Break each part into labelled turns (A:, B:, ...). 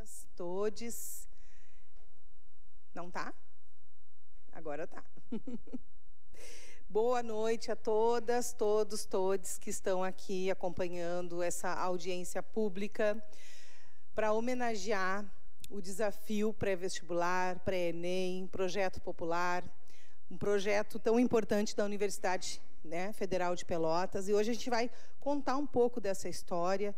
A: todas, todes. Não tá? Agora tá. Boa noite a todas, todos, todes que estão aqui acompanhando essa audiência pública para homenagear o desafio pré-vestibular, pré-ENEM, projeto popular, um projeto tão importante da Universidade, né, Federal de Pelotas. E hoje a gente vai contar um pouco dessa história,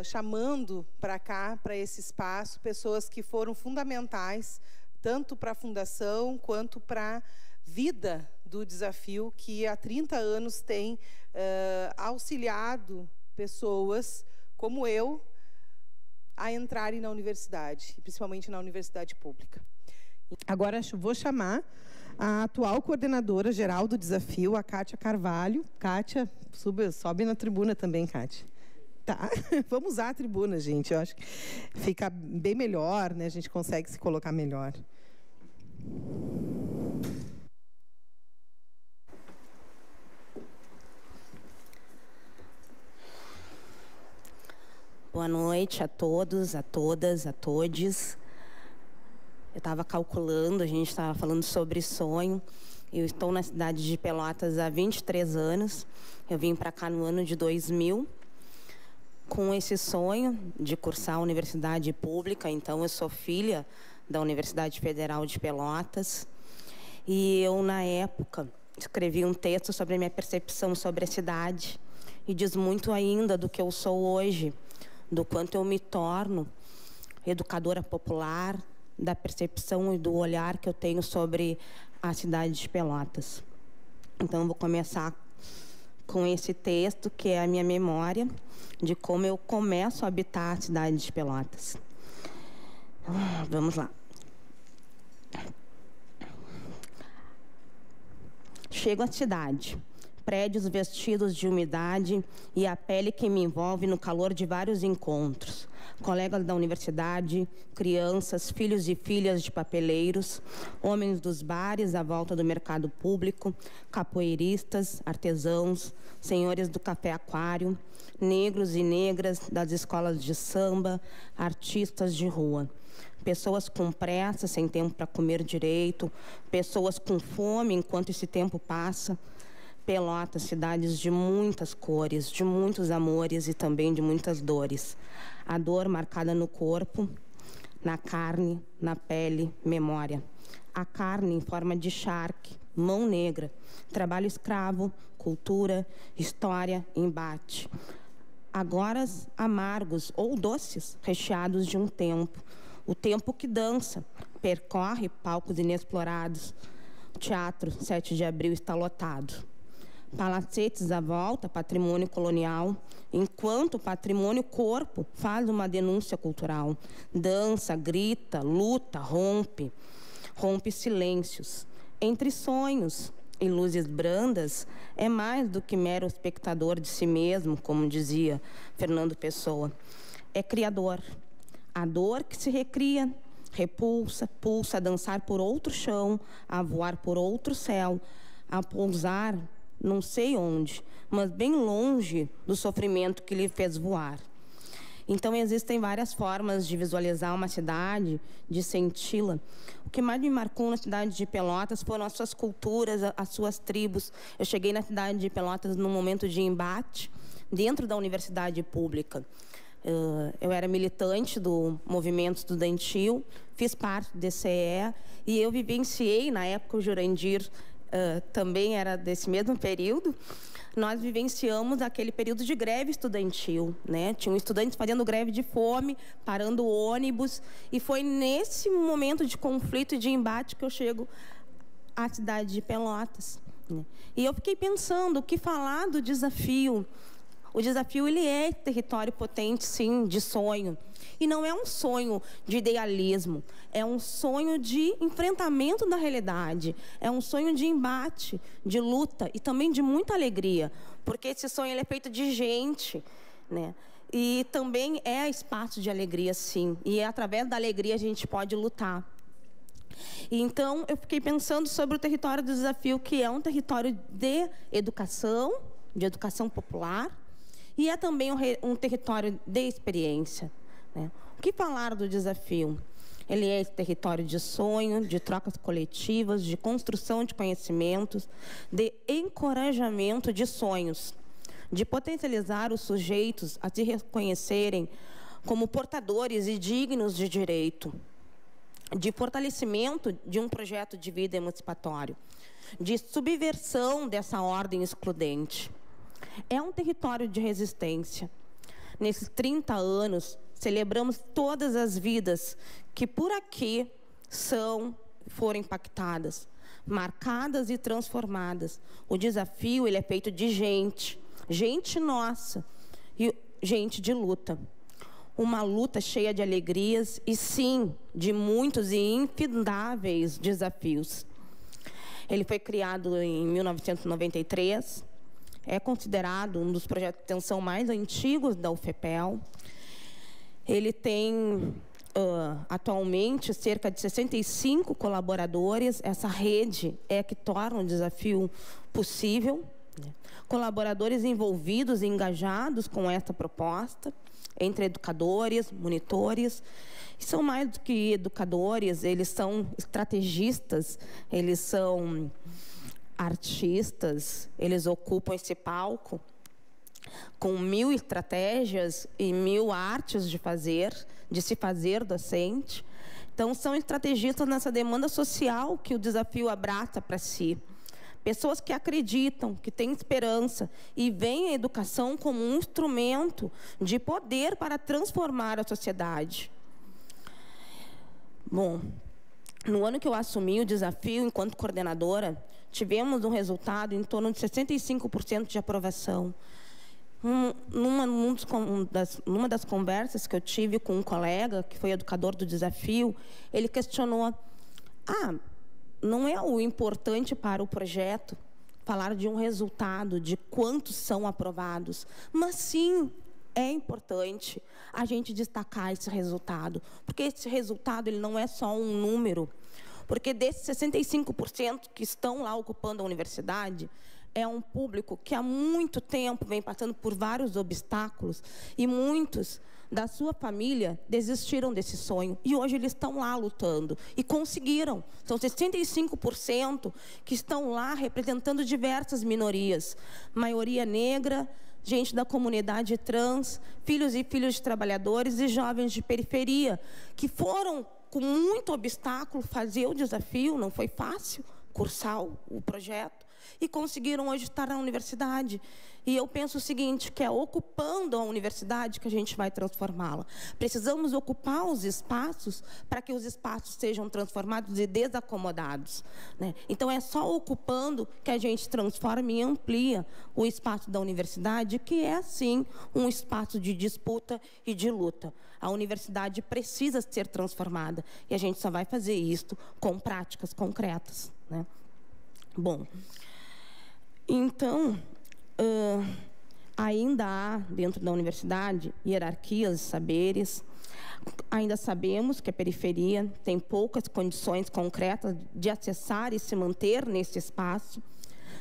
A: chamando para cá, para esse espaço, pessoas que foram fundamentais, tanto para a fundação quanto para a vida do desafio, que há 30 anos tem auxiliado pessoas como eu a entrarem na universidade, principalmente na universidade pública. Agora vou chamar a atual coordenadora geral do desafio, a Kátia Carvalho. Kátia, sobe na tribuna também, Kátia. Tá. Vamos usar a tribuna, gente. Eu acho que fica bem melhor, né? A gente consegue se colocar melhor.
B: Boa noite a todos, a todas, a todes. Eu estava calculando, a gente estava falando sobre sonho. Eu estou na cidade de Pelotas há 23 anos. Eu vim para cá no ano de 2000 com esse sonho de cursar a universidade pública. Então, eu sou filha da Universidade Federal de Pelotas. E eu, na época, escrevi um texto sobre a minha percepção sobre a cidade. E diz muito ainda do que eu sou hoje, do quanto eu me torno educadora popular, da percepção e do olhar que eu tenho sobre a cidade de Pelotas. Então, eu vou começar com esse texto, que é a minha memória de como eu começo a habitar a cidade de Pelotas. Vamos lá. Chego à cidade. Prédios vestidos de umidade e a pele que me envolve no calor de vários encontros. Colegas da universidade, crianças, filhos e filhas de papeleiros, homens dos bares à volta do mercado público, capoeiristas, artesãos, senhores do café aquário, negros e negras das escolas de samba, artistas de rua. Pessoas com pressa, sem tempo para comer direito, pessoas com fome enquanto esse tempo passa. Pelotas, cidades de muitas cores, de muitos amores e também de muitas dores. A dor marcada no corpo, na carne, na pele, memória. A carne em forma de charque, mão negra, trabalho escravo, cultura, história, embate. Agora amargos ou doces, recheados de um tempo. O tempo que dança, percorre palcos inexplorados. O Teatro 7 de Abril está lotado. Palacetes à volta, patrimônio colonial, enquanto o patrimônio corpo faz uma denúncia cultural. Dança, grita, luta, rompe silêncios. Entre sonhos e luzes brandas, é mais do que mero espectador de si mesmo, como dizia Fernando Pessoa. É criador. A dor que se recria, repulsa, pulsa a dançar por outro chão, a voar por outro céu, a pousar não sei onde, mas bem longe do sofrimento que lhe fez voar. Então, existem várias formas de visualizar uma cidade, de senti-la. O que mais me marcou na cidade de Pelotas foram as suas culturas, as suas tribos. Eu cheguei na cidade de Pelotas num momento de embate dentro da universidade pública. Eu era militante do movimento estudantil, fiz parte do DCE e eu vivenciei, na época, o Jurandir também era desse mesmo período. Nós vivenciamos aquele período de greve estudantil, né? Tinham estudantes fazendo greve de fome, parando o ônibus, e foi nesse momento de conflito e de embate que eu chego à cidade de Pelotas, né? E eu fiquei pensando, o que falar do desafio? O desafio, ele é território potente, sim, de sonho. E não é um sonho de idealismo, é um sonho de enfrentamento da realidade, é um sonho de embate, de luta e também de muita alegria, porque esse sonho, ele é feito de gente, né? E também é espaço de alegria, sim, e através da alegria a gente pode lutar. E então, eu fiquei pensando sobre o território do desafio, que é um território de educação popular, e é também um território de experiência, né? O que falar do desafio? Ele é esse território de sonho, de trocas coletivas, de construção de conhecimentos, de encorajamento de sonhos, de potencializar os sujeitos a se reconhecerem como portadores e dignos de direito, de fortalecimento de um projeto de vida emancipatório, de subversão dessa ordem excludente. É um território de resistência. Nesses 30 anos, celebramos todas as vidas que por aqui foram impactadas, marcadas e transformadas. O desafio, ele é feito de gente, gente nossa e gente de luta. Uma luta cheia de alegrias e, sim, de muitos e infindáveis desafios. Ele foi criado em 1993, é considerado um dos projetos de extensão mais antigos da UFPEL. Ele tem, atualmente, cerca de 65 colaboradores. Essa rede é que torna o desafio possível. Colaboradores envolvidos e engajados com essa proposta, entre educadores, monitores. E são mais do que educadores, eles são estrategistas, eles são artistas, eles ocupam esse palco com 1000 estratégias e 1000 artes de se fazer docente. Então, são estrategistas nessa demanda social que o desafio abraça para si. Pessoas que acreditam, que têm esperança e veem a educação como um instrumento de poder para transformar a sociedade. Bom, no ano que eu assumi o desafio enquanto coordenadora, tivemos um resultado em torno de 65% de aprovação. Numa das conversas que eu tive com um colega, que foi educador do desafio, ele questionou: não é o importante para o projeto falar de um resultado, de quantos são aprovados, mas sim, é importante a gente destacar esse resultado, porque esse resultado ele não é só um número, porque desses 65% que estão lá ocupando a universidade, é um público que há muito tempo vem passando por vários obstáculos e muitos da sua família desistiram desse sonho e hoje eles estão lá lutando e conseguiram. São 65% que estão lá representando diversas minorias, maioria negra, gente da comunidade trans, filhos e filhas de trabalhadores e jovens de periferia, que foram com muito obstáculo fazer o desafio, não foi fácil cursar o projeto, e conseguiram hoje estar na universidade. E eu penso o seguinte, que é ocupando a universidade que a gente vai transformá-la. Precisamos ocupar os espaços para que os espaços sejam transformados e desacomodados, né? Então, é só ocupando que a gente transforma e amplia o espaço da universidade, que é, sim, um espaço de disputa e de luta. A universidade precisa ser transformada e a gente só vai fazer isso com práticas concretas, né? Bom, então, ainda há, dentro da universidade, hierarquias, saberes. Ainda sabemos que a periferia tem poucas condições concretas de acessar e se manter nesse espaço,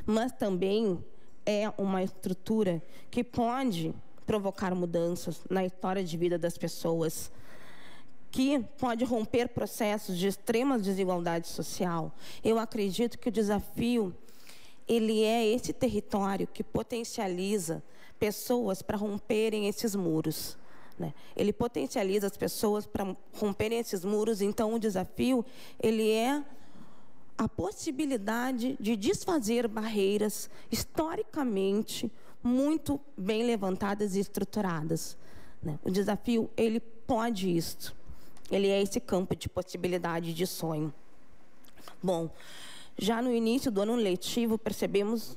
B: mas também é uma estrutura que pode provocar mudanças na história de vida das pessoas, que pode romper processos de extrema desigualdade social. Eu acredito que o desafio ele é esse território que potencializa pessoas para romperem esses muros, né? Ele potencializa as pessoas para romperem esses muros. Então, o desafio ele é a possibilidade de desfazer barreiras historicamente muito bem levantadas e estruturadas, né? O desafio ele pode isso. Ele é esse campo de possibilidade de sonho. Bom, já no início do ano letivo, percebemos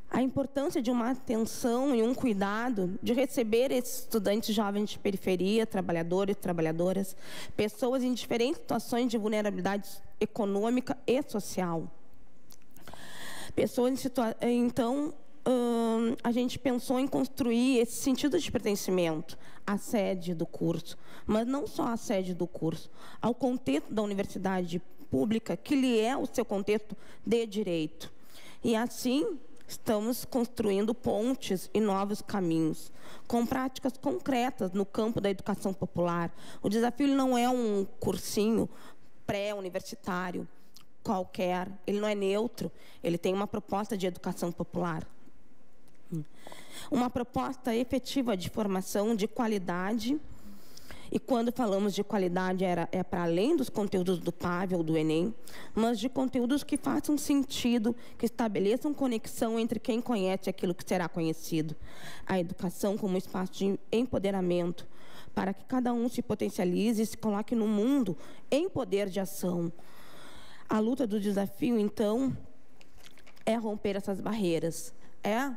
B: a importância de uma atenção e um cuidado de receber esses estudantes jovens de periferia, trabalhadores e trabalhadoras, pessoas em diferentes situações de vulnerabilidade econômica e social. Então, a gente pensou em construir esse sentido de pertencimento à sede do curso, mas não só à sede do curso, ao contexto da universidade pública, que lhe é o seu contexto de direito. E assim, Estamos construindo pontes e novos caminhos, com práticas concretas no campo da educação popular. O desafio ele não é um cursinho pré-universitário qualquer, ele não é neutro, ele tem uma proposta de educação popular. Uma proposta efetiva de formação de qualidade. E quando falamos de qualidade, é para além dos conteúdos do PAV ou do Enem, mas de conteúdos que façam sentido, que estabeleçam conexão entre quem conhece aquilo que será conhecido. A educação como espaço de empoderamento, para que cada um se potencialize e se coloque no mundo em poder de ação. A luta do desafio, então, é romper essas barreiras, é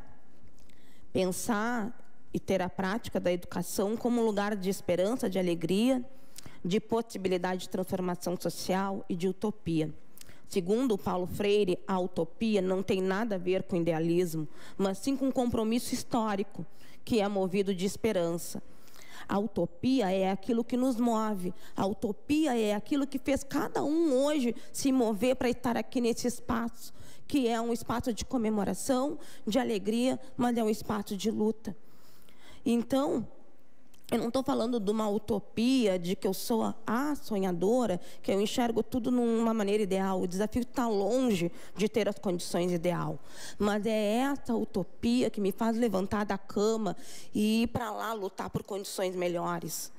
B: pensar e ter a prática da educação como um lugar de esperança, de alegria, de possibilidade de transformação social e de utopia. Segundo Paulo Freire, a utopia não tem nada a ver com idealismo, mas sim com um compromisso histórico, que é movido de esperança. A utopia é aquilo que nos move, a utopia é aquilo que fez cada um hoje se mover para estar aqui nesse espaço, que é um espaço de comemoração, de alegria, mas é um espaço de luta. Então, eu não estou falando de uma utopia, de que eu sou a sonhadora, que eu enxergo tudo numa maneira ideal. O desafio está longe de ter as condições ideal. Mas é essa utopia que me faz levantar da cama e ir para lá lutar por condições melhores.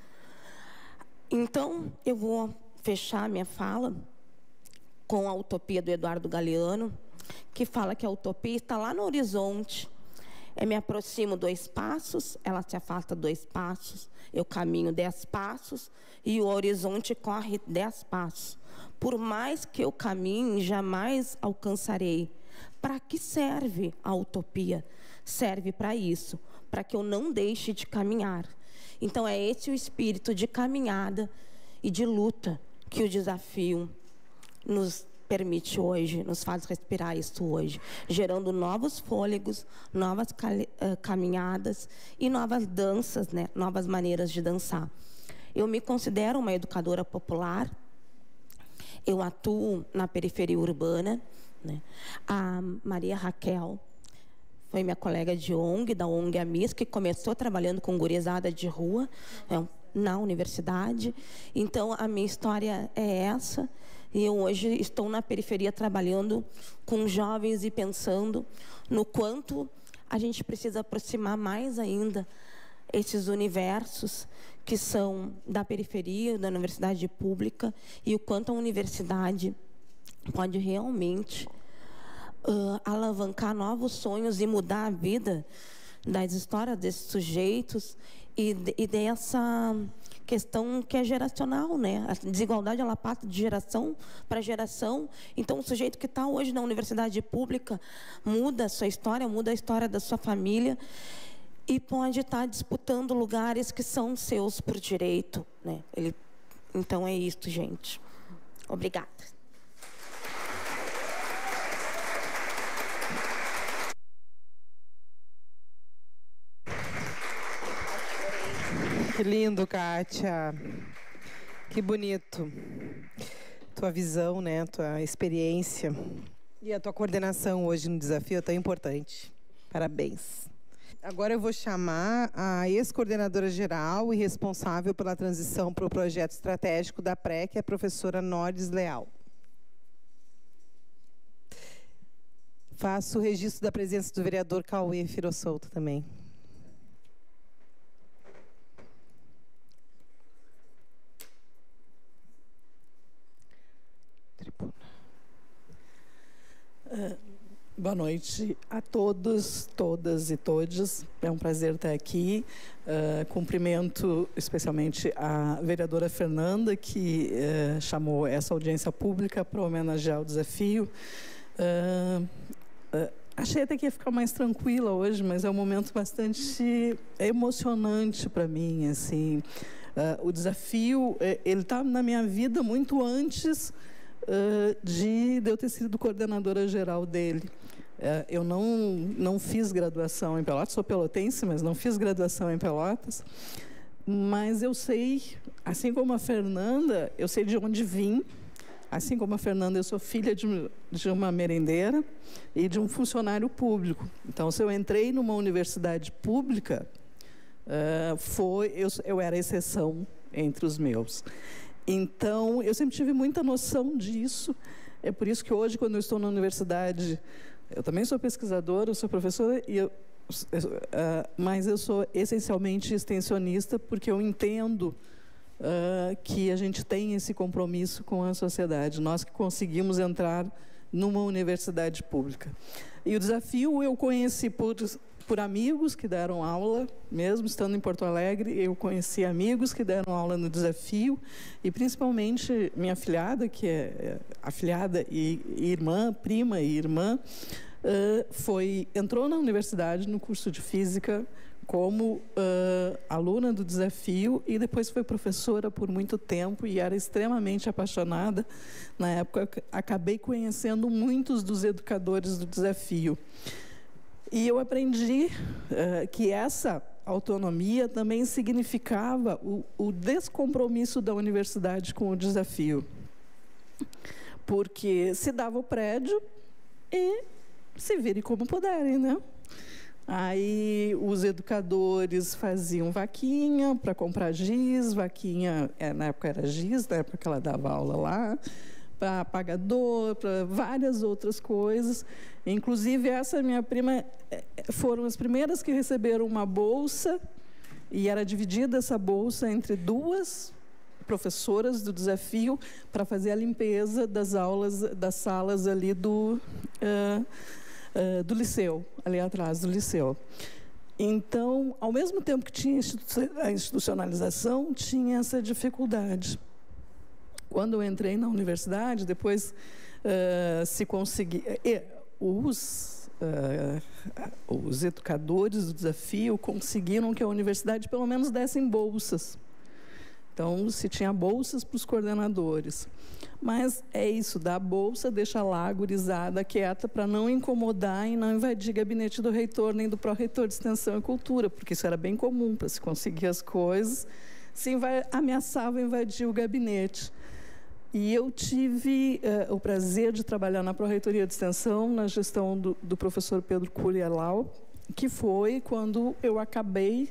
B: Então, eu vou fechar minha fala com a utopia do Eduardo Galeano, que fala que a utopia está lá no horizonte. Eu me aproximo 2 passos, ela se afasta 2 passos, eu caminho 10 passos e o horizonte corre 10 passos. Por mais que eu caminhe, jamais alcançarei. Para que serve a utopia? Serve para isso, para que eu não deixe de caminhar. Então, é esse o espírito de caminhada e de luta que o desafio nos permite hoje, nos faz respirar isso hoje, gerando novos fôlegos, novas caminhadas e novas danças, né? Novas maneiras de dançar. Eu me considero uma educadora popular, eu atuo na periferia urbana, né? A Maria Raquel foi minha colega de ONG, da ONG Amis, que começou trabalhando com gurizada de rua, na universidade. Então, a minha história é essa. E eu hoje estou na periferia trabalhando com jovens e pensando no quanto a gente precisa aproximar mais ainda esses universos que são da periferia, da universidade pública, e o quanto a universidade pode realmente alavancar novos sonhos e mudar a vida das histórias desses sujeitos e dessa questão que é geracional, né? A desigualdade, ela passa de geração para geração. Então, o sujeito que está hoje na universidade pública muda a sua história, muda a história da sua família e pode estar disputando lugares que são seus por direito, né? Então, é isso, gente. Obrigada.
A: Que lindo, Kátia. Que bonito. Tua visão, né? Tua experiência. E a tua coordenação hoje no desafio é tão importante. Parabéns. Agora eu vou chamar a ex-coordenadora geral e responsável pela transição para o projeto estratégico da PRE, que é a professora Nordes Leal. Faço o registro da presença do vereador Cauê Firossolto também.
C: Boa noite a todos, todas e todes. É um prazer estar aqui. Cumprimento especialmente a vereadora Fernanda, que chamou essa audiência pública para homenagear o desafio. Achei até que ia ficar mais tranquila hoje, mas é um momento bastante emocionante para mim. Assim. O desafio ele está na minha vida muito antes de eu ter sido coordenadora geral dele. Eu não fiz graduação em Pelotas, sou pelotense, mas não fiz graduação em Pelotas. Mas eu sei, assim como a Fernanda, eu sei de onde vim, Assim como a Fernanda, eu sou filha de uma merendeira e de um funcionário público. Então, se eu entrei numa universidade pública, eu era a exceção entre os meus. Então, eu sempre tive muita noção disso. É por isso que hoje, quando eu estou na universidade, eu também sou pesquisadora, eu sou professora, mas eu sou essencialmente extensionista, porque eu entendo que a gente tem esse compromisso com a sociedade, nós que conseguimos entrar numa universidade pública. E o desafio eu conheci por amigos que deram aula, mesmo estando em Porto Alegre, eu conheci amigos que deram aula no desafio, e principalmente minha afilhada, que é afilhada e irmã, prima e irmã, entrou na universidade no curso de Física como aluna do desafio e depois foi professora por muito tempo e era extremamente apaixonada. Na época, acabei conhecendo muitos dos educadores do desafio. E eu aprendi que essa autonomia também significava o descompromisso da universidade com o desafio. Porque se dava o prédio e se virem como puderem, né? Aí os educadores faziam vaquinha para comprar giz, vaquinha, na época era giz, na época que ela dava aula lá, para apagador, para várias outras coisas. Inclusive, essa minha prima foram as primeiras que receberam uma bolsa, e era dividida essa bolsa entre duas professoras do desafio para fazer a limpeza das aulas, das salas ali do liceu, ali atrás do liceu. Então, ao mesmo tempo que tinha a institucionalização, tinha essa dificuldade. Quando eu entrei na universidade, depois se conseguia... Os educadores do desafio conseguiram que a universidade pelo menos desse bolsas. Então, se tinha bolsas para os coordenadores. Mas é isso, dá bolsa, deixa lá a gurizada quieta para não incomodar e não invadir o gabinete do reitor, nem do pró-reitor de Extensão e Cultura, porque isso era bem comum para se conseguir as coisas, ameaçava invadir o gabinete. E eu tive o prazer de trabalhar na Pró-Reitoria de Extensão, na gestão do professor Pedro Curialau, que foi quando eu acabei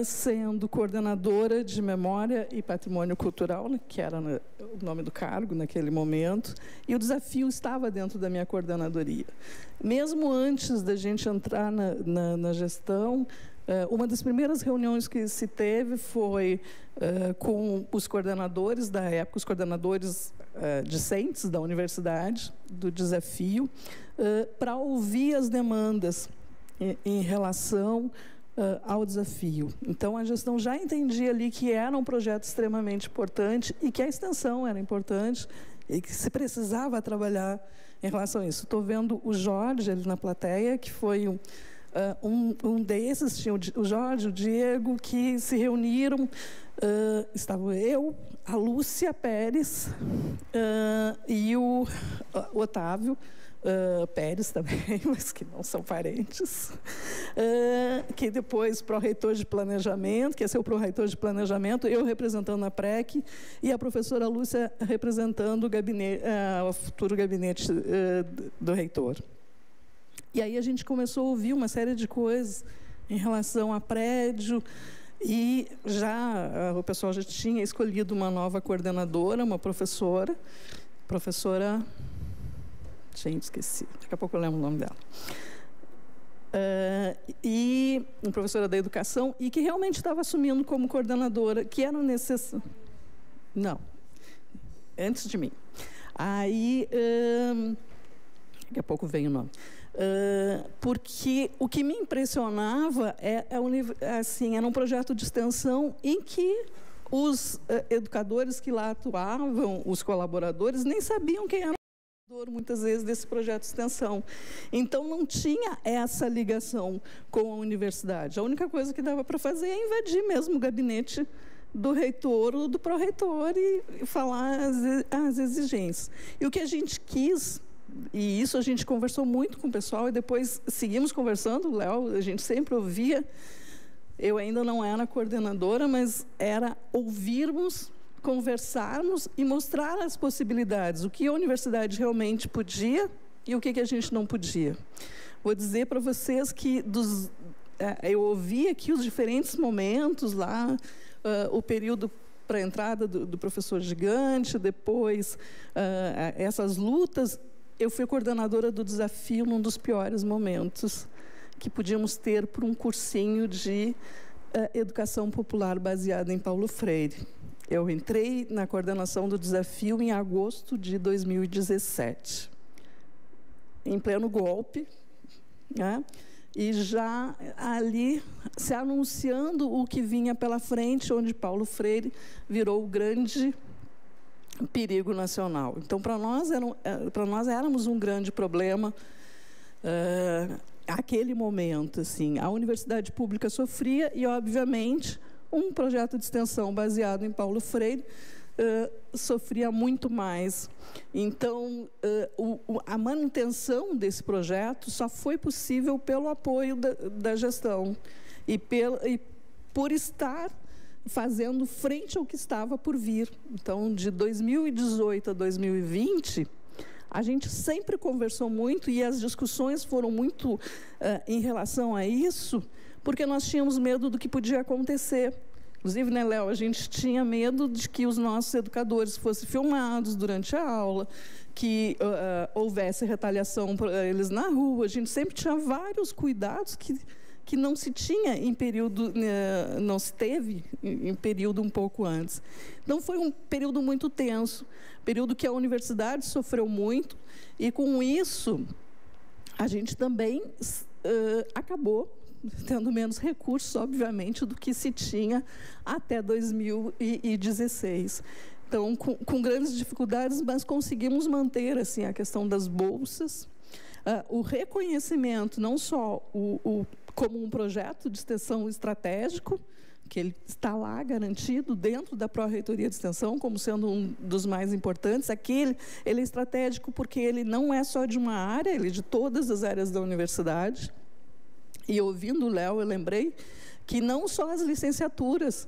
C: sendo coordenadora de Memória e Patrimônio Cultural, que era o nome do cargo naquele momento, e o desafio estava dentro da minha coordenadoria. Mesmo antes da gente entrar na gestão, uma das primeiras reuniões que se teve foi com os coordenadores da época, os coordenadores discentes da universidade, do desafio, para ouvir as demandas em relação ao desafio. Então, a gestão já entendia ali que era um projeto extremamente importante e que a extensão era importante e que se precisava trabalhar em relação a isso. Estou vendo o Jorge ali na plateia, que foi um desses, tinha o Jorge, o Diego, que se reuniram, estava eu, a Lúcia Pérez e o Otávio Pérez também, mas que não são parentes, que depois pró-reitor de planejamento, que ia ser o pró-reitor de planejamento, eu representando a PREC e a professora Lúcia representando o futuro gabinete do reitor. E aí a gente começou a ouvir uma série de coisas em relação a prédio, e o pessoal já tinha escolhido uma nova coordenadora, uma professora... Gente, esqueci. Daqui a pouco eu lembro o nome dela. E uma professora da educação, e que realmente estava assumindo como coordenadora, que era necessário... Não, antes de mim. Aí, daqui a pouco vem o nome. Porque o que me impressionava assim, era um projeto de extensão em que os educadores que lá atuavam, os colaboradores, nem sabiam quem era muitas vezes desse projeto de extensão. Então, não tinha essa ligação com a universidade. A única coisa que dava para fazer é invadir mesmo o gabinete do reitor ou do pró-reitor e falar as exigências. E o que a gente quis, e isso a gente conversou muito com o pessoal, e depois seguimos conversando, o Léo, a gente sempre ouvia, eu ainda não era coordenadora, mas era ouvirmos conversarmos e mostrar as possibilidades, o que a universidade realmente podia e o que a gente não podia. Vou dizer para vocês que eu ouvi aqui os diferentes momentos lá, o período para a entrada do professor Gigante, depois essas lutas. Eu fui coordenadora do desafio num dos piores momentos que podíamos ter por um cursinho de educação popular baseada em Paulo Freire. Eu entrei na coordenação do desafio em agosto de 2017, em pleno golpe, né? E já ali se anunciando o que vinha pela frente, onde Paulo Freire virou o grande perigo nacional. Então, para nós éramos um grande problema aquele momento. Assim, a universidade pública sofria e, obviamente, um projeto de extensão baseado em Paulo Freire sofria muito mais. Então, a manutenção desse projeto só foi possível pelo apoio da gestão e por estar fazendo frente ao que estava por vir. Então, de 2018 a 2020, a gente sempre conversou muito e as discussões foram muito em relação a isso, porque nós tínhamos medo do que podia acontecer. Inclusive, né, Léo, a gente tinha medo de que os nossos educadores fossem filmados durante a aula, que houvesse retaliação por eles na rua. A gente sempre tinha vários cuidados que não se tinha em período, não se teve em período um pouco antes. Então, foi um período muito tenso, período que a universidade sofreu muito, e com isso, a gente também acabou tendo menos recursos, obviamente, do que se tinha até 2016. Então, com grandes dificuldades, mas conseguimos manter assim, a questão das bolsas, o reconhecimento, não só como um projeto de extensão estratégico, que ele está lá garantido dentro da Pró-Reitoria de Extensão, como sendo um dos mais importantes. Aqui ele é estratégico porque ele não é só de uma área, ele é de todas as áreas da universidade. E ouvindo o Léo, eu lembrei que não só as licenciaturas,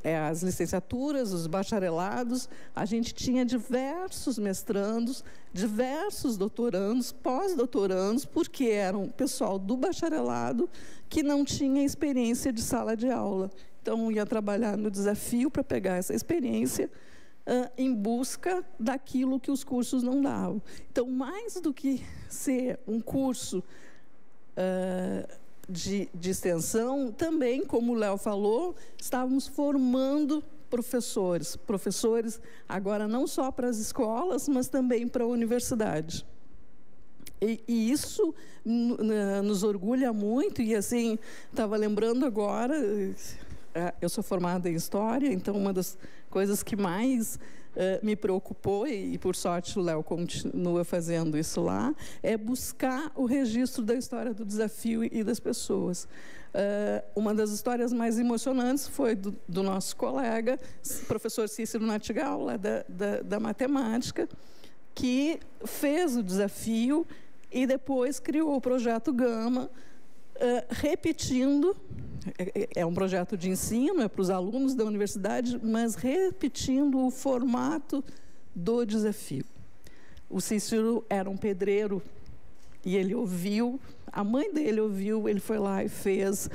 C: as licenciaturas, os bacharelados, a gente tinha diversos mestrandos, diversos doutorandos, pós-doutorandos, porque eram pessoal do bacharelado que não tinha experiência de sala de aula. Então, ia trabalhar no desafio para pegar essa experiência em busca daquilo que os cursos não davam. Então, mais do que ser um curso de extensão, também, como o Léo falou, estávamos formando professores agora não só para as escolas, mas também para a universidade. E isso nos orgulha muito, e assim, estava lembrando agora, eu sou formada em História, então uma das coisas que mais me preocupou, e por sorte o Léo continua fazendo isso lá, é buscar o registro da história do desafio e das pessoas. Uma das histórias mais emocionantes foi do nosso colega, professor Cícero Natigal, lá da matemática, que fez o desafio e depois criou o projeto Gama, repetindo. É um projeto de ensino, é para os alunos da universidade, mas repetindo o formato do desafio. O Cícero era um pedreiro e ele ouviu, a mãe dele ouviu, ele foi lá e fez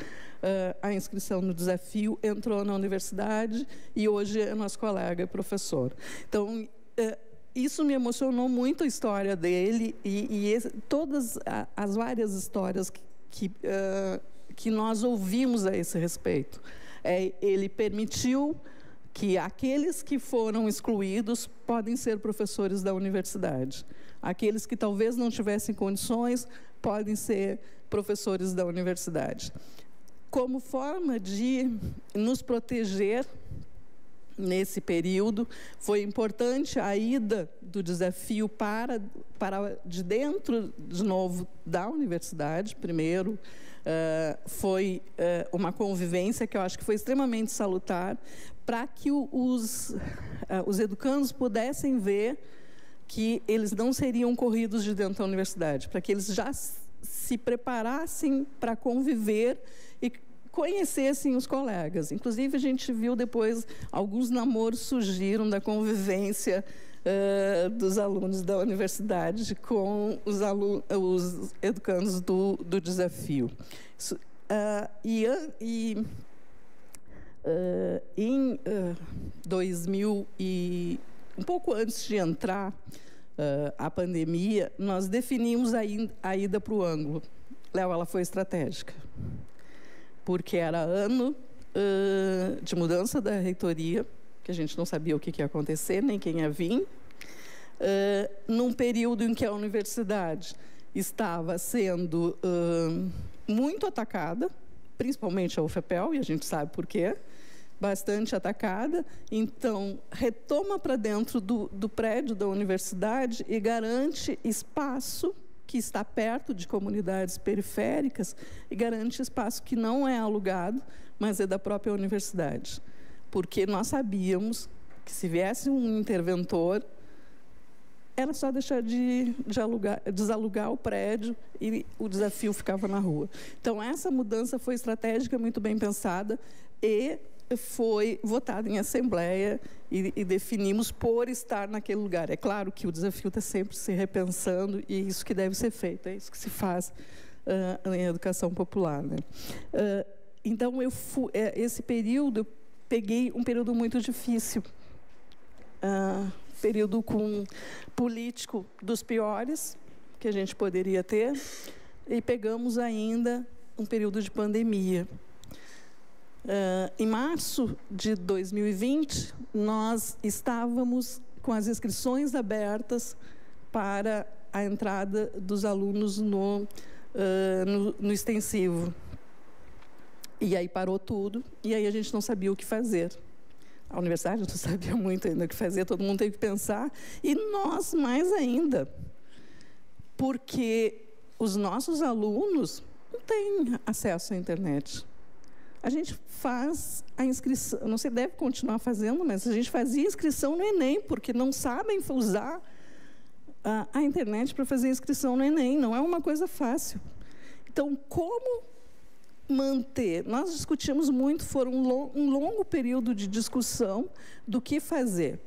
C: a inscrição no desafio, entrou na universidade e hoje é nosso colega e professor. Então, isso me emocionou muito, a história dele e todas as várias histórias que nós ouvimos a esse respeito. Ele permitiu que aqueles que foram excluídos podem ser professores da universidade. Aqueles que talvez não tivessem condições podem ser professores da universidade. Como forma de nos proteger nesse período, foi importante a ida do desafio para de dentro, de novo, da universidade, primeiro. Foi uma convivência que eu acho que foi extremamente salutar, para que os educandos pudessem ver que eles não seriam corridos de dentro da universidade, para que eles já se preparassem para conviver conhecessem os colegas. Inclusive, a gente viu depois alguns namoros surgiram da convivência dos alunos da universidade com os educandos do desafio. Em 2000 e um pouco antes de entrar a pandemia, nós definimos a ida para o ângulo. Léo, ela foi estratégica, porque era ano de mudança da reitoria, que a gente não sabia o que ia acontecer, nem quem ia vir, num período em que a universidade estava sendo muito atacada, principalmente a UFPEL, e a gente sabe por quê, bastante atacada. Então, retoma para dentro do prédio da universidade e garante espaço que está perto de comunidades periféricas e garante espaço que não é alugado, mas é da própria universidade. Porque nós sabíamos que, se viesse um interventor, era só deixar de desalugar o prédio e o desafio ficava na rua. Então, essa mudança foi estratégica, muito bem pensada, e foi votada em assembleia e definimos por estar naquele lugar. É claro que o desafio está sempre se repensando e é isso que deve ser feito, é isso que se faz em educação popular, né? Então, esse período, eu peguei um período muito difícil, período político dos piores que a gente poderia ter, e pegamos ainda um período de pandemia. Em março de 2020, nós estávamos com as inscrições abertas para a entrada dos alunos no extensivo. E aí parou tudo, e aí a gente não sabia o que fazer. A universidade não sabia muito ainda o que fazer, todo mundo teve que pensar, e nós mais ainda, porque os nossos alunos não têm acesso à internet. A gente faz a inscrição, não se deve continuar fazendo, mas a gente fazia inscrição no Enem, porque não sabem usar a internet para fazer inscrição no Enem, não é uma coisa fácil. Então, como manter? Nós discutimos muito, foram um longo período de discussão do que fazer.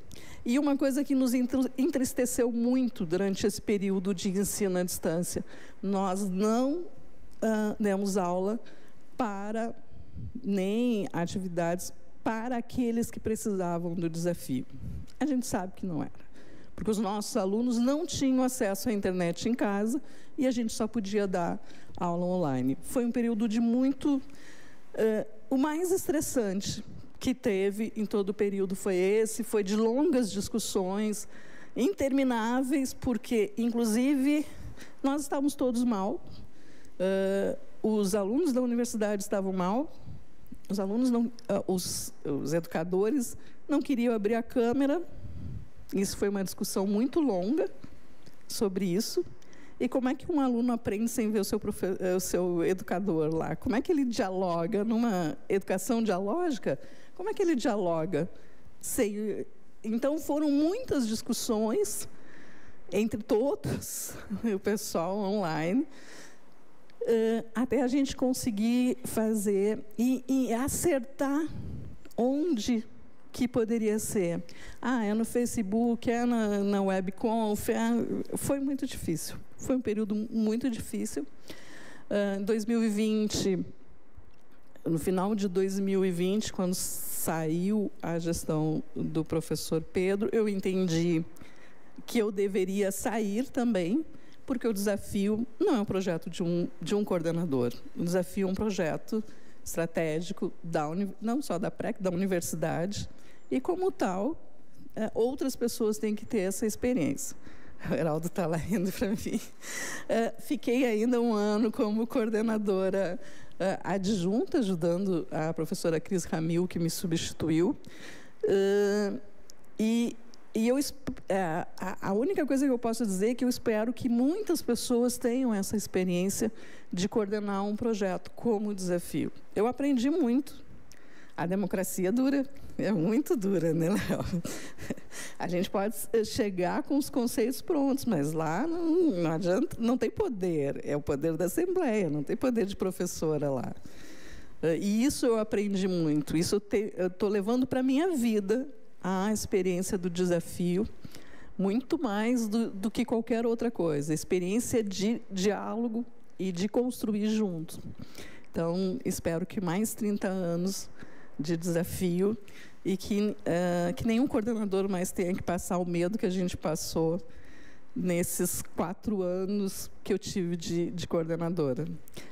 C: E uma coisa que nos entristeceu muito durante esse período de ensino à distância, nós não demos aula para, nem atividades para aqueles que precisavam do desafio. A gente sabe que não era, porque os nossos alunos não tinham acesso à internet em casa e a gente só podia dar aula online. Foi um período de muito... o mais estressante que teve em todo o período foi esse, foi de longas discussões, intermináveis, porque, inclusive, nós estávamos todos mal, os alunos da universidade estavam mal, os alunos não, os educadores não queriam abrir a câmera. Isso foi uma discussão muito longa sobre isso. E como é que um aluno aprende sem ver o seu educador lá? Como é que ele dialoga numa educação dialógica? Como é que ele dialoga? Então, foram muitas discussões entre todos, o pessoal online, até a gente conseguir fazer e acertar onde que poderia ser. É no Facebook, é na webconf, foi muito difícil. Foi um período muito difícil. Em 2020, no final de 2020, quando saiu a gestão do professor Pedro, eu entendi que eu deveria sair também, porque o desafio não é um projeto de um coordenador. O desafio é um projeto estratégico, não só da PREC, da universidade, e, como tal, outras pessoas têm que ter essa experiência. O Heraldo está lá rindo para mim. Fiquei ainda um ano como coordenadora adjunta, ajudando a professora Cris Ramil, que me substituiu. A única coisa que eu posso dizer é que eu espero que muitas pessoas tenham essa experiência de coordenar um projeto como desafio. Eu aprendi muito. A democracia dura, é muito dura, né, Léo? A gente pode chegar com os conceitos prontos, mas lá não adianta, não tem poder. É o poder da Assembleia, não tem poder de professora lá. E isso eu aprendi muito. Isso eu estou levando para a minha vida, a experiência do desafio, muito mais do que qualquer outra coisa. A experiência de diálogo e de construir juntos. Então, espero que mais 30 anos de desafio e que nenhum coordenador mais tenha que passar o medo que a gente passou nesses 4 anos que eu tive de coordenadora.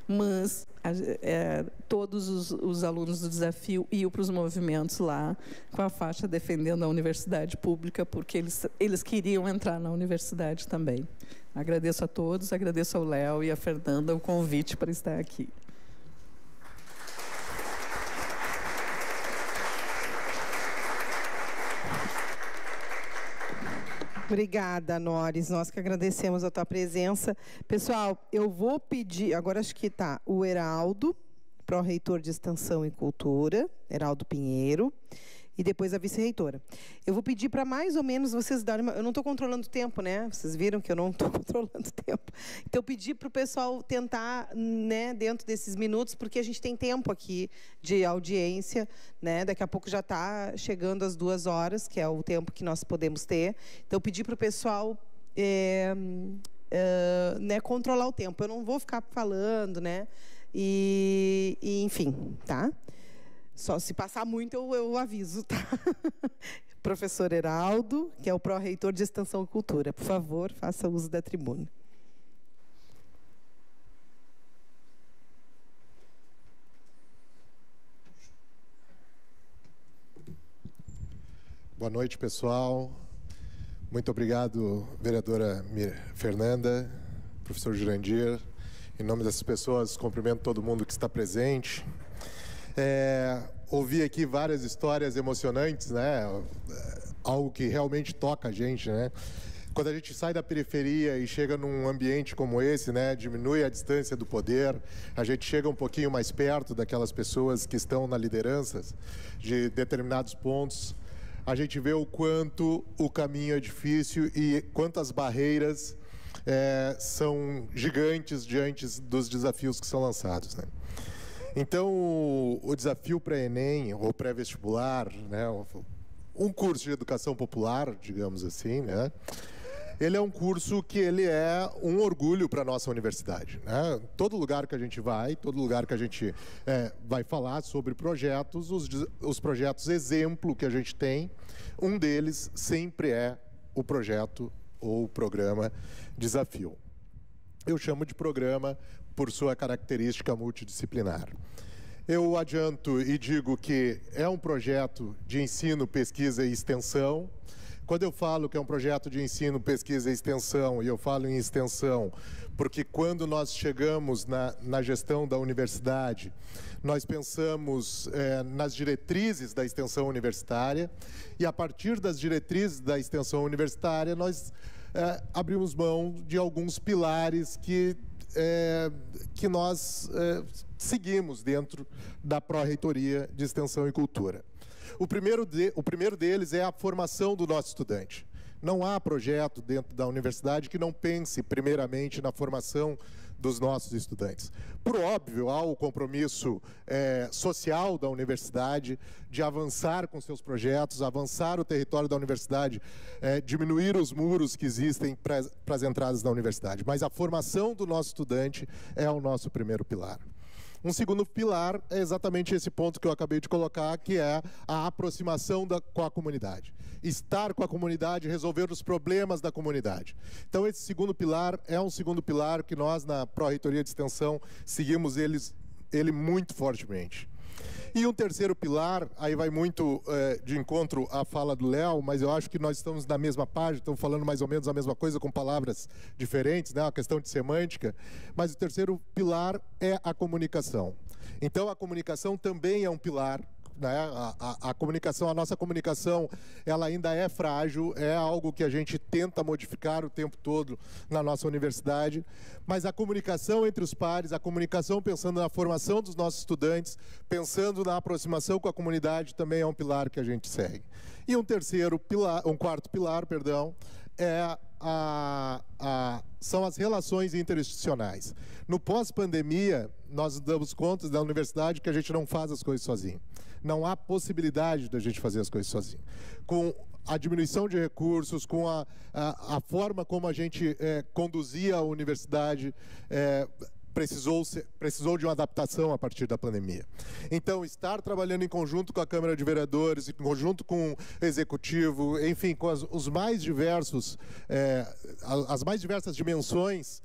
C: Mas todos os alunos do desafio iam para os movimentos lá, com a faixa defendendo a universidade pública, porque eles queriam entrar na universidade também. Agradeço a todos, agradeço ao Léo e à Fernanda o convite para estar aqui.
A: Obrigada, Nores. Nós que agradecemos a tua presença. Pessoal, eu vou pedir... Agora acho que está o Heraldo, pró-reitor de Extensão e Cultura, Heraldo Pinheiro, e depois a vice-reitora. Eu vou pedir para mais ou menos vocês darem... Eu não estou controlando o tempo, né? Vocês viram que eu não estou controlando o tempo. Então, eu pedi para o pessoal tentar, né, dentro desses minutos, porque a gente tem tempo aqui de audiência, né? Daqui a pouco já está chegando às 2 horas, que é o tempo que nós podemos ter. Então, eu pedi para o pessoal né, controlar o tempo. Eu não vou ficar falando, né? E enfim, tá? Só se passar muito, eu aviso, tá? Professor Heraldo, que é o pró-reitor de Extensão e Cultura. Por favor, faça uso da tribuna.
D: Boa noite, pessoal. Muito obrigado, vereadora Fernanda, professor Jurandir. Em nome dessas pessoas, cumprimento todo mundo que está presente. Ouvi aqui várias histórias emocionantes, né? Algo que realmente toca a gente, né? Quando a gente sai da periferia e chega num ambiente como esse, né? Diminui a distância do poder, a gente chega um pouquinho mais perto daquelas pessoas que estão na liderança de determinados pontos. A gente vê o quanto o caminho é difícil e quantas barreiras são gigantes diante dos desafios que são lançados, né? Então, o desafio pré-ENEM, ou pré-vestibular, né, um curso de educação popular, digamos assim, né, ele é um curso que ele é um orgulho para a nossa universidade, né? Todo lugar que a gente vai, todo lugar que a gente vai falar sobre projetos, os projetos exemplo que a gente tem, um deles sempre é o projeto ou o programa Desafio. Eu chamo de programa por sua característica multidisciplinar. Eu adianto e digo que é um projeto de ensino, pesquisa e extensão. Quando eu falo que é um projeto de ensino, pesquisa e extensão, e eu falo em extensão, porque quando nós chegamos na gestão da universidade, nós pensamos nas diretrizes da extensão universitária, e a partir das diretrizes da extensão universitária, nós abrimos mão de alguns pilares que nós seguimos dentro da Pró-Reitoria de Extensão e Cultura. O primeiro deles é a formação do nosso estudante. Não há projeto dentro da universidade que não pense primeiramente na formação dos nossos estudantes. Por óbvio, há o compromisso social da universidade de avançar com seus projetos, avançar o território da universidade, diminuir os muros que existem para as entradas da universidade. Mas a formação do nosso estudante é o nosso primeiro pilar. Um segundo pilar é exatamente esse ponto que eu acabei de colocar, que é a aproximação com a comunidade. Estar com a comunidade, resolver os problemas da comunidade. Então, esse segundo pilar é um segundo pilar que nós, na Pró-Reitoria de Extensão, seguimos ele muito fortemente. E um terceiro pilar, aí vai muito de encontro à fala do Léo, mas eu acho que nós estamos na mesma página, estamos falando mais ou menos a mesma coisa com palavras diferentes, né? Uma questão de semântica, mas o terceiro pilar é a comunicação. Então, a comunicação também é um pilar, né? A comunicação, a nossa comunicação, ela ainda é frágil, é algo que a gente tenta modificar o tempo todo na nossa universidade, mas a comunicação entre os pares, a comunicação pensando na formação dos nossos estudantes, pensando na aproximação com a comunidade, também é um pilar que a gente segue. E um quarto pilar, perdão, são as relações interinstitucionais. No pós-pandemia, nós damos conta da universidade que a gente não faz as coisas sozinho. Não há possibilidade da gente fazer as coisas sozinho. Com a diminuição de recursos, com a forma como a gente conduzia a universidade, precisou de uma adaptação a partir da pandemia. Então, estar trabalhando em conjunto com a Câmara de Vereadores, em conjunto com o Executivo, enfim, com os mais diversos, as mais diversas dimensões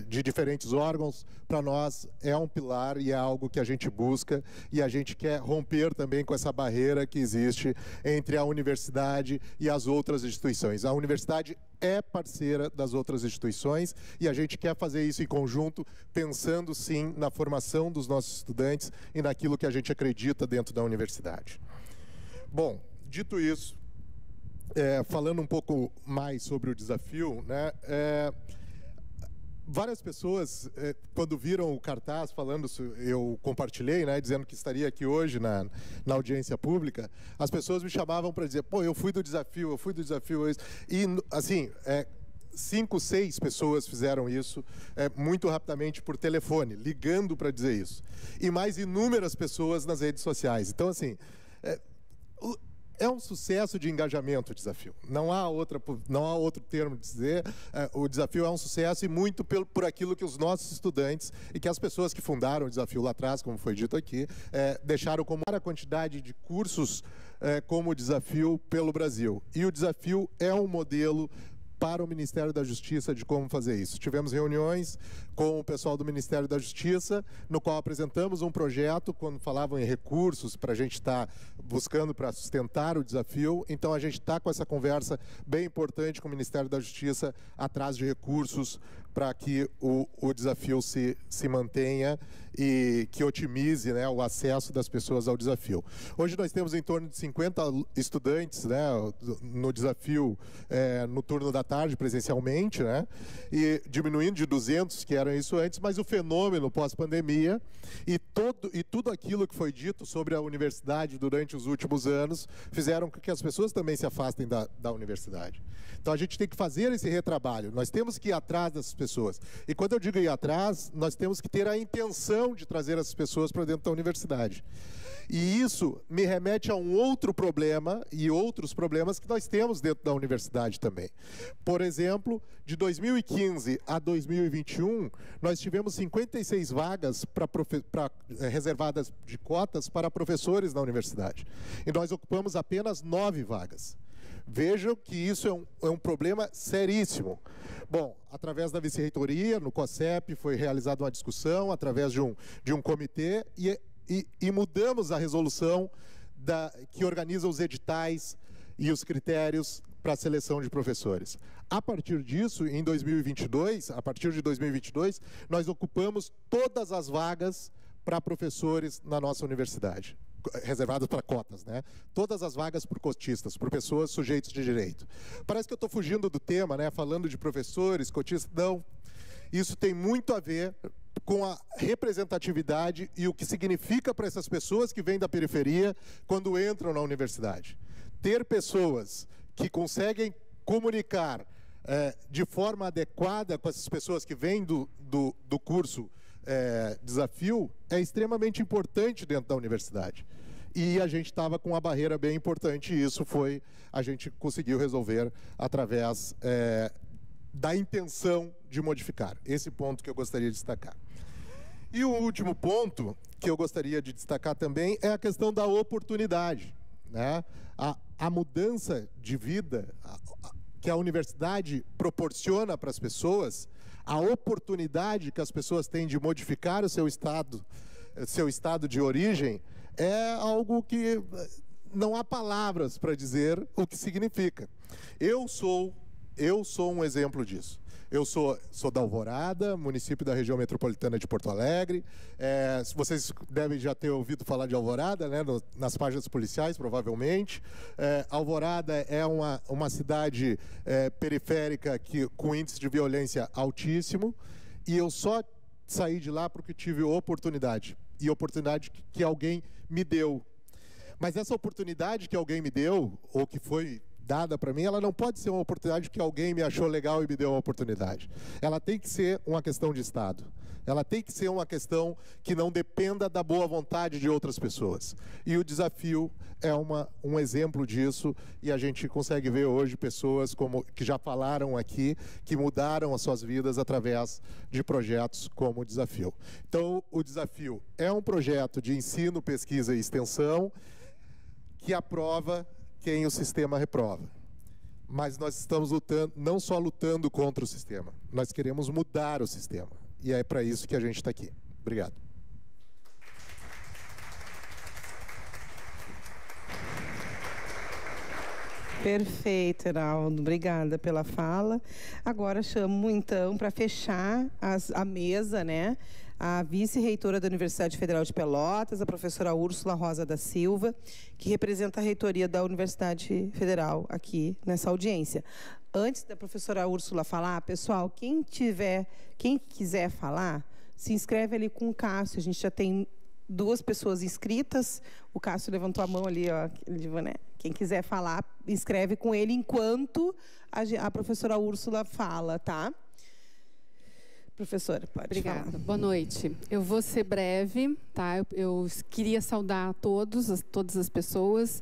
D: de diferentes órgãos, para nós é um pilar e é algo que a gente busca, e a gente quer romper também com essa barreira que existe entre a universidade e as outras instituições. A universidade é parceira das outras instituições e a gente quer fazer isso em conjunto, pensando sim na formação dos nossos estudantes e naquilo que a gente acredita dentro da universidade. Bom, dito isso, falando um pouco mais sobre o desafio, né, várias pessoas, quando viram o cartaz falando, eu compartilhei, né, dizendo que estaria aqui hoje na audiência pública, as pessoas me chamavam para dizer, pô, eu fui do desafio e assim, 5, 6 pessoas fizeram isso muito rapidamente por telefone, ligando para dizer isso, e mais inúmeras pessoas nas redes sociais. Então, assim, é um sucesso de engajamento o desafio. Não há outro termo de dizer. O desafio é um sucesso e muito por aquilo que os nossos estudantes e que as pessoas que fundaram o desafio lá atrás, como foi dito aqui, deixaram como a quantidade de cursos como desafio pelo Brasil. E o desafio é um modelo para o Ministério da Justiça de como fazer isso. Tivemos reuniões com o pessoal do Ministério da Justiça, no qual apresentamos um projeto, quando falavam em recursos, para a gente estar buscando para sustentar o desafio. Então, a gente está com essa conversa bem importante com o Ministério da Justiça, atrás de recursos, para que o desafio se mantenha e que otimize, né, o acesso das pessoas ao desafio. Hoje nós temos em torno de 50 estudantes, né, no desafio no turno da tarde, presencialmente, né, e diminuindo de 200, que eram isso antes, mas o fenômeno pós-pandemia e tudo aquilo que foi dito sobre a universidade durante os últimos anos fizeram com que as pessoas também se afastem da universidade. Então, a gente tem que fazer esse retrabalho, nós temos que ir atrás dessas pessoas. E quando eu digo ir atrás, nós temos que ter a intenção de trazer essas pessoas para dentro da universidade. E isso me remete a um outro problema e outros problemas que nós temos dentro da universidade também. Por exemplo, de 2015 a 2021, nós tivemos 56 vagas reservadas de cotas para professores na universidade. E nós ocupamos apenas 9 vagas. Vejam que isso é um problema seríssimo. Bom, através da vice-reitoria, no COSEP, foi realizada uma discussão, através de um comitê, e mudamos a resolução que organiza os editais e os critérios para a seleção de professores. A partir disso, em 2022, a partir de 2022, nós ocupamos todas as vagas para professores na nossa universidade, reservadas para cotas, né? Todas as vagas por cotistas, por pessoas sujeitos de direito. Parece que eu estou fugindo do tema, né? Falando de professores, cotistas, não. Isso tem muito a ver com a representatividade e o que significa para essas pessoas que vêm da periferia quando entram na universidade. Ter pessoas que conseguem comunicar de forma adequada com essas pessoas que vêm do curso desafio é extremamente importante dentro da universidade. E a gente estava com uma barreira bem importante, e isso a gente conseguiu resolver através da intenção de modificar. Esse ponto que eu gostaria de destacar. E o último ponto que eu gostaria de destacar também é a questão da oportunidade, né? A mudança de vida que a universidade proporciona para as pessoas, a oportunidade que as pessoas têm de modificar o seu estado de origem, é algo que não há palavras para dizer o que significa. Eu sou um exemplo disso. Eu sou da Alvorada, município da região metropolitana de Porto Alegre. Vocês devem já ter ouvido falar de Alvorada, né, nas páginas policiais, provavelmente. Alvorada é uma cidade periférica com índice de violência altíssimo. E eu só saí de lá porque tive oportunidade. E oportunidade que alguém me deu. Mas essa oportunidade que alguém me deu, ou que foi dada para mim, ela não pode ser uma oportunidade que alguém me achou legal e me deu uma oportunidade. Ela tem que ser uma questão de Estado. Ela tem que ser uma questão que não dependa da boa vontade de outras pessoas. E o desafio é um exemplo disso, e a gente consegue ver hoje pessoas que já falaram aqui, que mudaram as suas vidas através de projetos como o Desafio. Então, o Desafio é um projeto de ensino, pesquisa e extensão que aprova quem o sistema reprova. Mas nós estamos lutando, não só lutando contra o sistema, nós queremos mudar o sistema. E é para isso que a gente está aqui. Obrigado.
A: Perfeito, Heraldo. Obrigada pela fala. Agora chamo, então, para fechar a mesa, né, a vice-reitora da Universidade Federal de Pelotas, a professora Úrsula Rosa da Silva, que representa a reitoria da Universidade Federal aqui nessa audiência. Antes da professora Úrsula falar, pessoal, quem quiser falar, se inscreve ali com o Cássio. A gente já tem 2 pessoas inscritas. O Cássio levantou a mão ali, ó, né? Quem quiser falar, escreve com ele enquanto a professora Úrsula fala, tá? Professora, pode
E: Obrigada.
A: falar.
E: Boa noite. Eu vou ser breve, tá? Eu queria saudar todas as pessoas,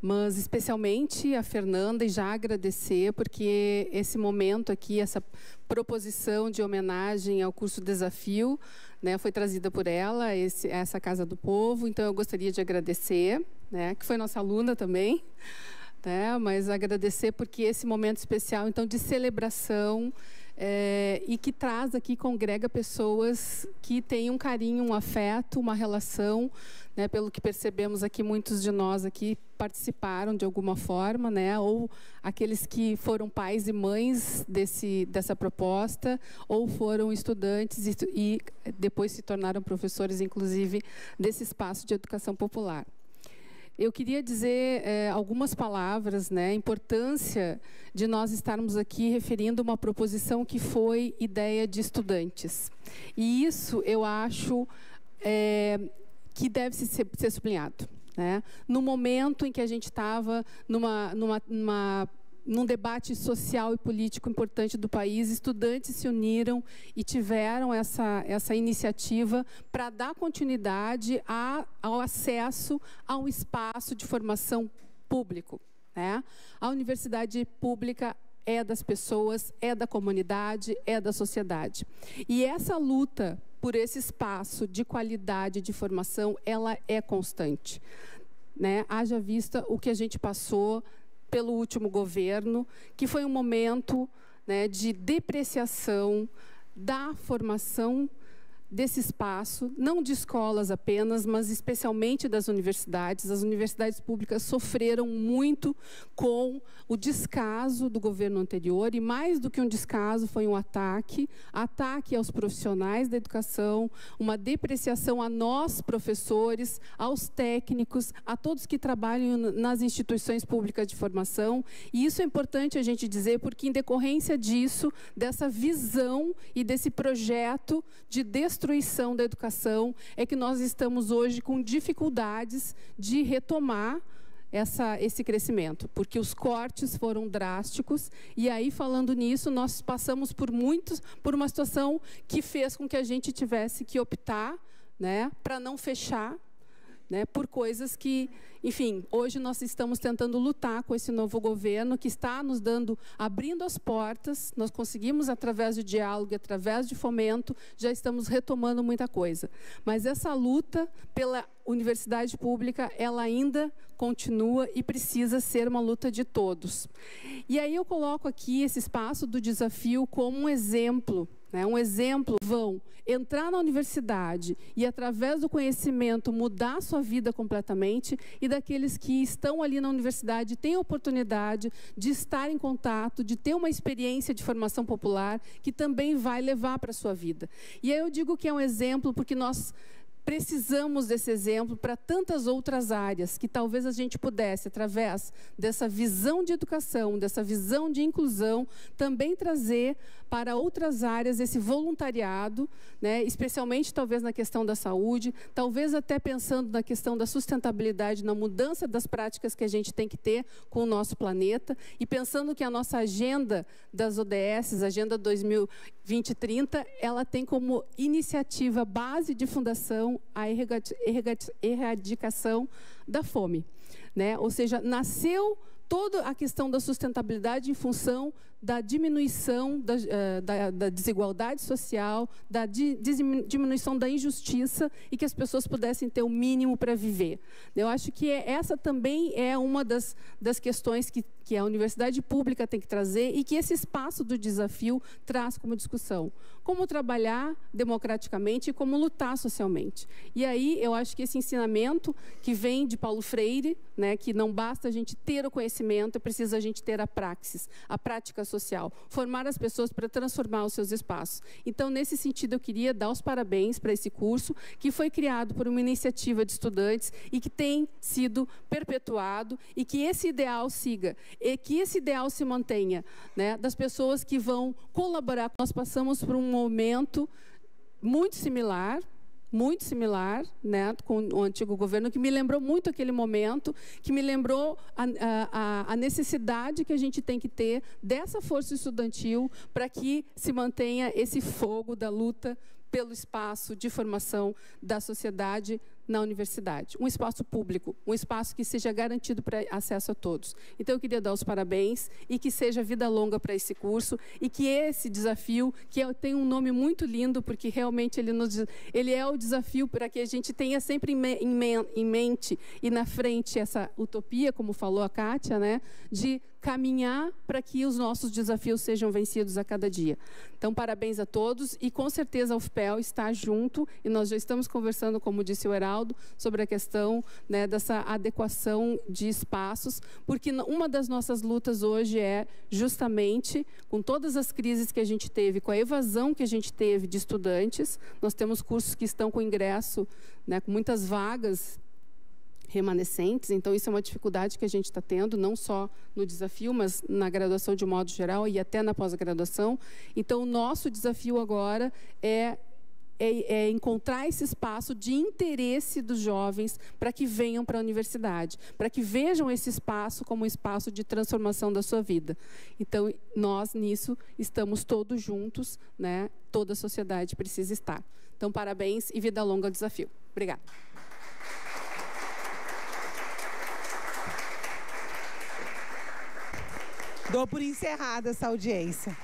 E: mas especialmente a Fernanda, e já agradecer, porque esse momento aqui, essa proposição de homenagem ao curso Desafio, né, foi trazida por ela, essa Casa do Povo. Então, eu gostaria de agradecer, né, que foi nossa aluna também, né, mas agradecer porque esse momento especial, então, de celebração, e que traz aqui, congrega pessoas que têm um carinho, um afeto, uma relação, né, pelo que percebemos aqui, muitos de nós aqui participaram de alguma forma, né, ou aqueles que foram pais e mães dessa proposta, ou foram estudantes e depois se tornaram professores, inclusive, desse espaço de educação popular. Eu queria dizer algumas palavras, né, a importância de nós estarmos aqui referindo uma proposição que foi ideia de estudantes. E isso eu acho que deve ser sublinhado, né? No momento em que a gente estava num debate social e político importante do país, estudantes se uniram e tiveram essa iniciativa para dar continuidade ao acesso a um espaço de formação público, né? A universidade pública é das pessoas, é da comunidade, é da sociedade. E essa luta por esse espaço de qualidade de formação, ela é constante, né? Haja vista o que a gente passou pelo último governo, que foi um momento, né, de depreciação da formação desse espaço, não de escolas apenas, mas especialmente das universidades. As universidades públicas sofreram muito com o descaso do governo anterior, e mais do que um descaso, foi um ataque aos profissionais da educação, uma depreciação a nós, professores, aos técnicos, a todos que trabalham nas instituições públicas de formação. E isso é importante a gente dizer, porque em decorrência disso, dessa visão e desse projeto de destruição da educação, é que nós estamos hoje com dificuldades de retomar esse crescimento, porque os cortes foram drásticos. E aí, falando nisso, nós passamos por uma situação que fez com que a gente tivesse que optar, né, para não fechar, né, por coisas que, enfim, hoje nós estamos tentando lutar com esse novo governo que está nos abrindo as portas. Nós conseguimos, através de diálogo e através de fomento, já estamos retomando muita coisa. Mas essa luta pela universidade pública, ela ainda continua e precisa ser uma luta de todos. E aí eu coloco aqui esse espaço do desafio como um exemplo, né? Um exemplo, vão entrar na universidade e, através do conhecimento, mudar a sua vida completamente, e daqueles que estão ali na universidade têm a oportunidade de estar em contato, de ter uma experiência de formação popular que também vai levar para a sua vida. E aí eu digo que é um exemplo porque nós precisamos desse exemplo para tantas outras áreas que talvez a gente pudesse, através dessa visão de educação, dessa visão de inclusão, também trazer para outras áreas esse voluntariado, né, especialmente talvez na questão da saúde, talvez até pensando na questão da sustentabilidade, na mudança das práticas que a gente tem que ter com o nosso planeta, e pensando que a nossa agenda das ODS, a Agenda 2030, ela tem como iniciativa base de fundação a erradicação da fome, né? Ou seja, nasceu toda a questão da sustentabilidade em função da diminuição da desigualdade social, da diminuição da injustiça e que as pessoas pudessem ter o mínimo para viver. Eu acho que essa também é uma das questões que a universidade pública tem que trazer e que esse espaço do desafio traz como discussão. Como trabalhar democraticamente e como lutar socialmente. E aí eu acho que esse ensinamento que vem de Paulo Freire, né, que não basta a gente ter o conhecimento, é preciso a gente ter a praxis, a prática social, formar as pessoas para transformar os seus espaços. Então, nesse sentido, eu queria dar os parabéns para esse curso, que foi criado por uma iniciativa de estudantes e que tem sido perpetuado, e que esse ideal siga, e que esse ideal se mantenha, né, das pessoas que vão colaborar. Nós passamos por um momento muito similar, né, com o antigo governo, que me lembrou muito aquele momento, que me lembrou a necessidade que a gente tem que ter dessa força estudantil para que se mantenha esse fogo da luta pelo espaço de formação da sociedade na universidade. Um espaço público, um espaço que seja garantido para acesso a todos. Então, eu queria dar os parabéns e que seja vida longa para esse curso e que esse desafio, que tem um nome muito lindo, porque realmente ele é o desafio para que a gente tenha sempre em mente e na frente essa utopia, como falou a Kátia, né, de caminhar para que os nossos desafios sejam vencidos a cada dia. Então, parabéns a todos e, com certeza, a UFPEL está junto e nós já estamos conversando, como disse o Heraldo, sobre a questão, né, dessa adequação de espaços, porque uma das nossas lutas hoje é justamente, com todas as crises que a gente teve, com a evasão que a gente teve de estudantes, nós temos cursos que estão com ingresso, né, com muitas vagas remanescentes, então isso é uma dificuldade que a gente está tendo, não só no desafio, mas na graduação de modo geral e até na pós-graduação. Então, o nosso desafio agora é encontrar esse espaço de interesse dos jovens para que venham para a universidade, para que vejam esse espaço como um espaço de transformação da sua vida. Então, nós, nisso, estamos todos juntos, né? Toda a sociedade precisa estar. Então, parabéns e vida longa ao desafio. Obrigada.
A: Dou por encerrada essa audiência.